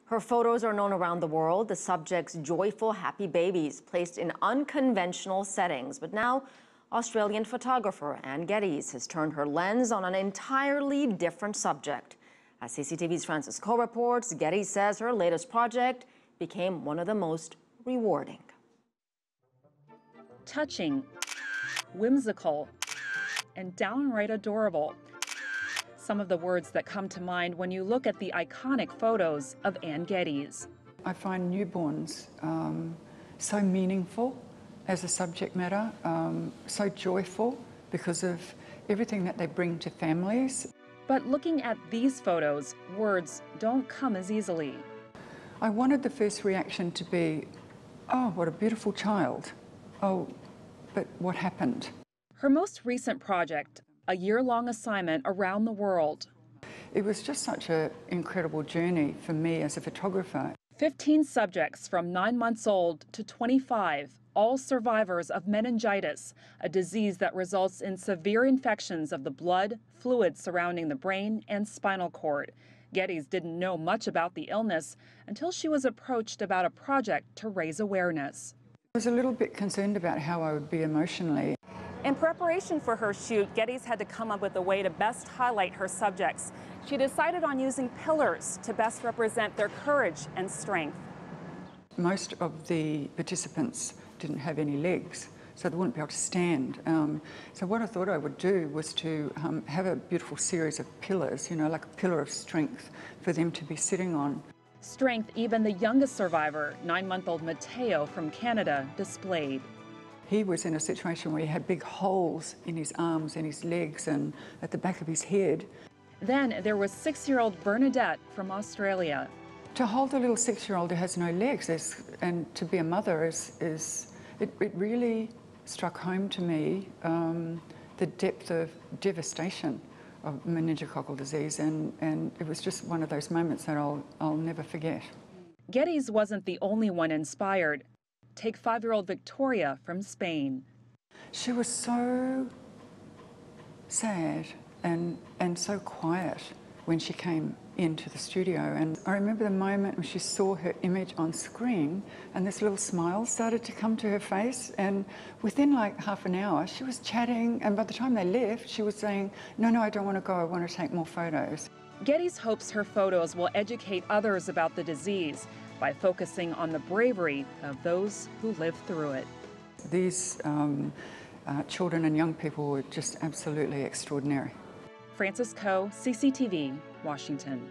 Her photos are known around the world, the subject's joyful, happy babies placed in unconventional settings. But now, Australian photographer Anne Geddes has turned her lens on an entirely different subject. As CCTV's Francis Coe reports, Geddes says her latest project became one of the most rewarding. Touching, whimsical, and downright adorable. Some of the words that come to mind when you look at the iconic photos of Anne Geddes. I find newborns so meaningful as a subject matter, so joyful because of everything that they bring to families. But looking at these photos, words don't come as easily. I wanted the first reaction to be, oh, what a beautiful child. Oh, but what happened? Her most recent project, a year-long assignment around the world. It was just such an incredible journey for me as a photographer. 15 subjects from 9 months old to 25, all survivors of meningitis, a disease that results in severe infections of the blood, fluids surrounding the brain and spinal cord. Geddes didn't know much about the illness until she was approached about a project to raise awareness. I was a little bit concerned about how I would be emotionally. In preparation for her shoot, Geddes had to come up with a way to best highlight her subjects. She decided on using pillars to best represent their courage and strength. Most of the participants didn't have any legs, so they wouldn't be able to stand. So what I thought I would do was to have a beautiful series of pillars, you know, like a pillar of strength for them to be sitting on. Strength even the youngest survivor, 9-month-old Mateo from Canada, displayed. He was in a situation where he had big holes in his arms and his legs and at the back of his head. Then there was 6-year-old Bernadette from Australia. To hold a little 6-year-old who has no legs and to be a mother it really struck home to me the depth of devastation of meningococcal disease, and it was just one of those moments that I'll never forget. Geddes wasn't the only one inspired. Take 5-year-old Victoria from Spain. She was so sad and so quiet when she came into the studio, and I remember the moment when she saw her image on screen and this little smile started to come to her face, and within like half an hour she was chatting, and by the time they left she was saying, no, I don't want to go, I want to take more photos. Geddes hopes her photos will educate others about the disease by focusing on the bravery of those who live through it. These children and young people were just absolutely extraordinary. Francis Coe, CCTV, Washington.